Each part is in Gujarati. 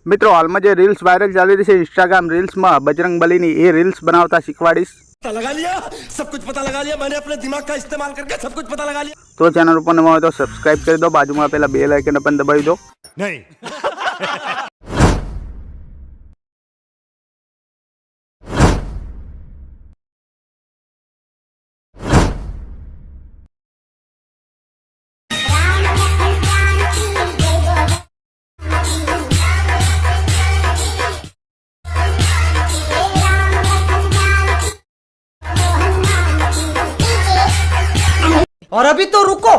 मित्रों हाल में जो रील्स वायरल चाली रही है इंस्टाग्राम रील्स में बजरंगबली नी ये रील्स बनावता शिखवाड़ीश। लगा लिया, सब कुछ पता लगा लिया मैंने अपने दिमाग का इस्तेमाल करके सब कुछ पता लगा लिया। तो चैनल पर नवा हो तो सब्सक्राइब कर दो, बाजू में पेला बेल आइकन अपन दबाई दो। नहीं और अभी तो रुको,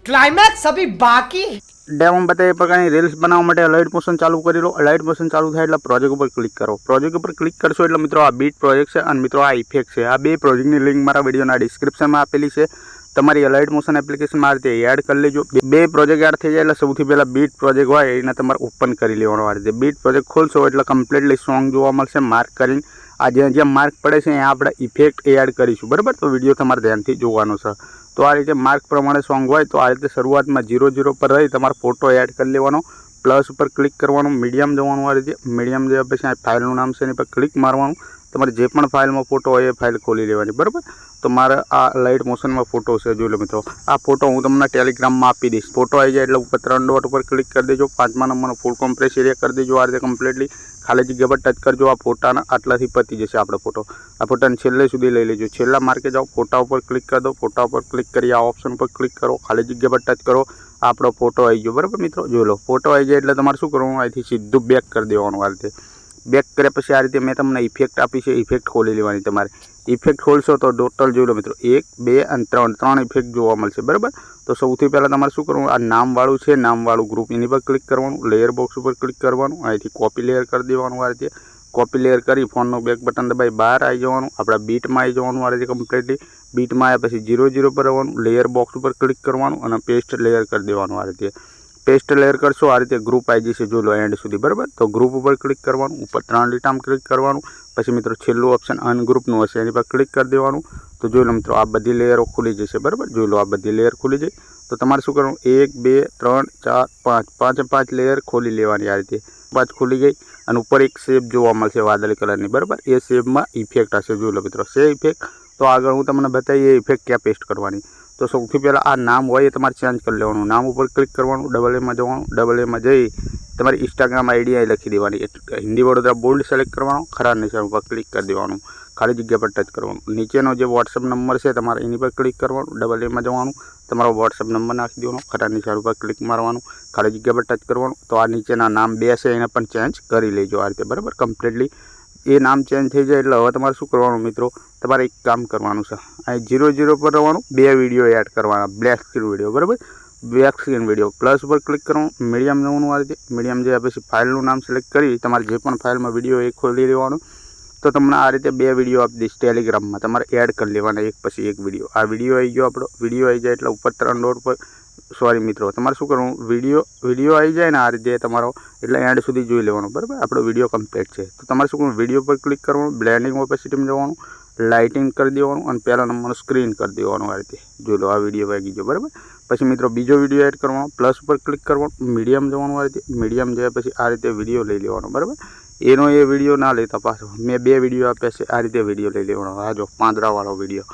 क्लाइमैक्स अभी बाकी। डेमो बताए प्रकार रील्स बनावा माटे लाइट मोशन चालू करी लो। लाइट मोशन चालू थाय એટલે પ્રોજેક્ટ ઉપર ક્લિક કરો। પ્રોજેક્ટ ઉપર ક્લિક કરશો એટલે મિત્રો આ બીટ પ્રોજેક્ટ છે અને મિત્રો આ ઇફેક્ટ છે। આ બે પ્રોજેક્ટની લિંક મારા વિડિયોના ડિસ્ક્રિપ્શનમાં આપેલી છે। તમારી લાઇટ મોશન એપ્લિકેશનમાં આ રીતે એડ કરી લેજો। બે પ્રોજેક્ટ એડ થઈ જાય એટલે સૌથી પહેલા બીટ પ્રોજેક્ટ હોય એને તમારે ઓપન કરી લેવાનો। આ રીતે બીટ પ્રોજેક્ટ ખોલશો એટલે કમ્પ્લીટલી સોંગ જોવા મળશે। માર્ક કરીને આ જ્યાં માર્ક પડે છે ત્યાં આપણે ઇફેક્ટ એડ કરીશું, બરાબર। તો વિડીયો તમારે ધ્યાનથી જોવાનો છે। तो आ रीते मार्क प्रमाणे सॉन्ग होय तो आ रीते शुरुआत में 0-0 पर रही तमारे फोटो एड कर लेवानो। प्लस पर क्लिक करवानुं, मीडियम जवानुं। आ रीते मीडियम जवा पछी फाइलनुं नाम छे एनी पर क्लिक मारवानुं। तमारे जे पण फाइल में फोटो होय ए फाइल खोली लेवानी, बराबर। तो मारे आ लाइट मोशन में फोटो छे, जोई लो मित्रों। आ फोटो हूँ तमने टेलिग्राम में आपी दईश। फोटो आई जाए एटले उपर 3 डॉट पर क्लिक कर देजो। 5मा नंबरनो फूल कॉम्प्रेस एरिया कर देजो। आ रीते कम्प्लीटली खाली जग्या पर टच करजो। आ फोटाना आटलाथी पती जशे आपणो फोटो। आ फोटाने छेल्ले सुधी लई लेजो। छेल्ला मार्के जाओ, फोटा पर क्लिक कर दो। फोटा पर क्लिक करी आ ऑप्शन पर क्लिक करो, खाली जग्या पर टच करो, आपणो फोटो आई गयो, बराबर मित्रों। जोई लो फोटो आई जाए एटले तमारे शुं करवानुं, અહીંથી सीधુं बेक कर देवानुं। आ रीते बेक कर्या पछी आ रीते मैं तमने इफेक्ट आपी छे, इफेक्ट खोली लेवानी तमारे। इफेक्ट खोलशो तो टोटल जोई लो मित्रों 1, 2 અને 3 इफेक्ट जोवा मळशे, बराबर। तो सौथी पहला तमारे शुं करवानुं, आ नामवाळुं छे, नामवाळुं ग्रुप एनी पर क्लिक करवानुं। लेयर बॉक्स पर क्लिक करवानुं, અહીંથી कॉपी लेयर कर देवानुं। आ रीते कॉपी लेयर करी फोनનું બેક बटन दबाई बहार आई जवानुं। आपणा बीटमां आई जवानुं। आ रीते कम्प्लीटली बीटमां आव्या पछी 0-0 पर आववानुं। लेयर बॉक्स पर क्लिक करवानुं અને पेस्ट लेयर कर देवानुं। आ रीते पेस्ट लेयर करशो आ रीते ग्रुप आई जशे, जो लो एंड सुधी, बराबर। तो ग्रुप पर क्लिक करवानुं, ऊपर 3 લીટામાં क्लिक करवानुं। पछी मित्रों छेल्लुं ऑप्शन अनग्रुपनुं हशे एनी पर क्लिक कर देवानुं। तो जो लो मित्रों आ बधी लेयरो खुली जशे, बराबर। जो लो आ बधी लेयर खुली जाय तो तमारे शुं करवानुं 1, 2, 3, 4, 5 लेयर खोली लेवानी। आ रीते 5 खुली गई અને ઉપર એક શેપ જોવા મળશે વાદળી કલરની, બરાબર। એ શેપમાં ઇફેક્ટ હશે, જોઈ લો મિત્રો છે ઇફેક્ટ। તો આગળ હું તમને બતાવી એ ઇફેક્ટ ક્યાં પેસ્ટ કરવાની। તો સૌથી પહેલાં આ નામ હોય એ તમારે ચેન્જ કરી લેવાનું। નામ ઉપર ક્લિક કરવાનું, ડબલ એમાં જવાનું। ડબલ એમાં જઈ તમારી ઇન્સ્ટાગ્રામ આઈડી અહીં લખી દેવાની। હિન્દી વડોદરા બોલ્ડ સિલેક્ટ કરવાનો, ખરા નિશાન ઉપર ક્લિક કરી દેવાનું, ખાલી જગ્યા પર ટચ કરવાનું। નીચેનો જે વોટ્સઅપ નંબર છે તમારે એની પર ક્લિક કરવાનું, ડબલ એમાં જવાનું, તમારો વોટ્સઅપ નંબર નાખી દેવાનો, ખરા નિશાન ઉપર ક્લિક મારવાનું, ખાલી જગ્યા પર ટચ કરવાનું। તો આ નીચેના નામ બે છે એને પણ ચેન્જ કરી લેજો આ રીતે, બરાબર। કમ્પ્લીટલી એ નામ ચેન્જ થઈ જાય એટલે હવે તમારે શું કરવાનું મિત્રો, તમારે એક કામ કરવાનું છે। અહીં 0-0 પર રહેવાનું, 2 વિડીયો એડ કરવાના, બ્લેક સ્ક્રીન વિડીયો, બરાબર। બ્લેક સ્ક્રીન વિડીયો પ્લસ પર ક્લિક કરવાનું, મીડિયમ જવાનું। આ રીતે મીડિયમ જયા પછી ફાઇલનું નામ સિલેક્ટ કરી તમારે જે પણ ફાઇલમાં વિડીયો એ ખોલી લેવાનું। तो तमने आ रीते 2 विडियो आप दीश टेलिग्राम में तमारे एड कर लेवाना, एक पछी एक विडियो। आ विडियो आई गयो, आपणो विडियो आई जाए एटले उपर 3 डॉट पर सॉरी मित्रों तमारे शुं करवानुं, विडियो आई जाए ने आ रीते तमारो एटले एंड सुधी जोई लेवानुं, बराबर। आपणो विडियो कम्प्लीट छे तो तमारे शुं करवानुं, विडियो पर क्लिक करवानुं, ब्लेंडिंग ओपेसिटीमां जवानुं, लाइटिंग कर देवानुं અને પહેલા નંબરનો સ્ક્રીન કરી દેવાનું। આ રીતે જોઈ લો આ વિડીયો વાગી ગયો, બરાબર। પછી મિત્રો બીજો વિડીયો એડ કરવાનો, પ્લસ ઉપર ક્લિક કરવાનું, મીડિયમ જવાનું। આ રીતે મીડિયમ જયા પછી આ રીતે વિડીયો લઈ લેવાનો, બરાબર। એનો એ વિડીયો ના લેતા પાછો મેં 2 વિડીયો આપ્યા છે, આ રીતે વિડીયો લઈ લેવાનો। આ જો પાંદડાવાળો વિડીયો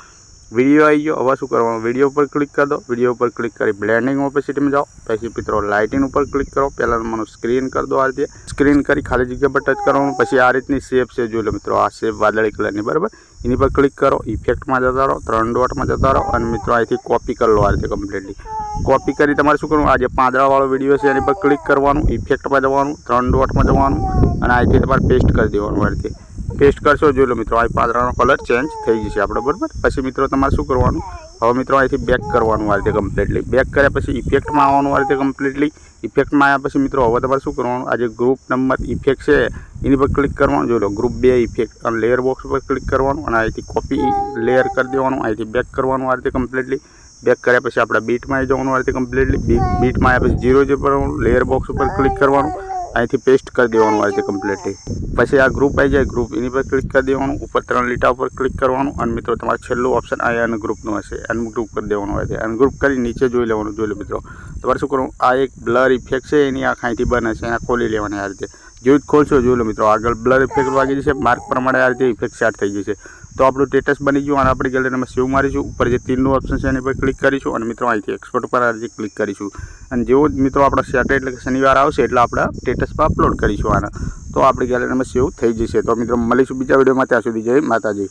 आई गयो। હવે શું કરવાનું, વિડીયો પર ક્લિક કરી દો। વિડીયો પર ક્લિક કરી બ્લેન્ડિંગ ઓપેસિટીમાં જાઓ, પછી મિત્રો લાઇટિંગ ઉપર ક્લિક કરો, પહેલા નંબરનો સ્ક્રીન કરી દો। આ રીતે સ્ક્રીન કરી ખાલી જગ્યા પર ટચ કરવાનું। પછી આ રીતની શેપ છે, જોઈ લો મિત્રો આ શેપ વાદળી કલરની, બરાબર। એની પર ક્લિક કરો, ઇફેક્ટમાં જતા રહો, 3 ડોટમાં જતા રહો અને મિત્રો અહીંથી કોપી કરી લો આ રીતે કમ્પ્લીટલી। કોપી કરી તમારે શું કરવાનું, આ જે પાંદડાવાળો વિડીયો છે એની પર ક્લિક કરવાનું, ઇફેક્ટમાં જવાનું, 3 ડોટમાં જવાનું અને અહીંથી તમારે પેસ્ટ કરી દેવાનું। આ રીતે पेस्ट करशो, जो लो मित्रों आ पादरानो कलर चेन्ज थई जशे आपणे, बराबर। पछी मित्रों तमारे शुं करवानुं, हवे मित्रों અહીંથી बेक करवानुं। आ रीते कम्प्लीटली बेक कर्या पछी इफेक्टमां आववानुं। आ रीते कम्प्लीटली इफेक्टमां आव्या पछी मित्रों हवे तमारे शुं करवानुं, आ जे ग्रुप नंबर इफेक्ट छे एनी पर क्लिक करवानुं। जो लो ग्रुप 2 इफेक्ट અને लेयर बॉक्स पर क्लिक करवानुं અને અહીંથી कॉपी लेयर कर देवानुं। અહીંથી बेक करवानुं। आ रीते कम्प्लीटली बेक कर्या पछी आपणे बीटमां आई जवानुं। आ रीते कम्प्लीटली बीटमां आव्या पछी 0-0 पर लेयर बॉक्स पर क्लिक करवानुं, અહીંથી પેસ્ટ કરી દેવાનું આ રીતે કમ્પ્લીટલી। પછી આ ગ્રુપ આવી જાય, ગ્રુપ એની પર ક્લિક કરી દેવાનું, ઉપર 3 લીટા ઉપર ક્લિક કરવાનું અને મિત્રો તમારે છેલ્લું ઓપ્શન આ અનગ્રુપનું હશે, અનગ્રુપ કરી દેવાનું હોય છે। અનગ્રુપ કરી નીચે જોઈ લેવાનું। જોઈ લો મિત્રો તમારે શું કરવાનું, આ એક બ્લર ઇફેક્ટ છે એની આંખ અહીંથી બને છે, આ ખોલી લેવાની। આ રીતે જેવું જ ખોલશો જોઈ લો મિત્રો આગળ બ્લર ઇફેક્ટ વાગી જશે, માર્ક પ્રમાણે આ રીતે ઇફેક્ટ સ્ટાર્ટ થઈ જશે. તો આપણું સ્ટેટસ બની ગયું અને આપણી ગેલેરીમાં સેવ મારીશું. ઉપર જે તીરનું ઓપ્શન છે એની પર ક્લિક કરીશું અને મિત્રો અહીંથી એક્સપોર્ટ પર આ રીતે ક્લિક કરીશું. અને જેવો જ મિત્રો આપણા સેટરડે એટલે કે શનિવાર આવશે એટલે આપણે સ્ટેટસ પર અપલોડ કરીશું આને. તો આપણી ગેલેરીમાં સેવ થઈ જશે. તો મિત્રો મળીશું બીજા વિડીયોમાં, ત્યાં સુધી જય માતાજી.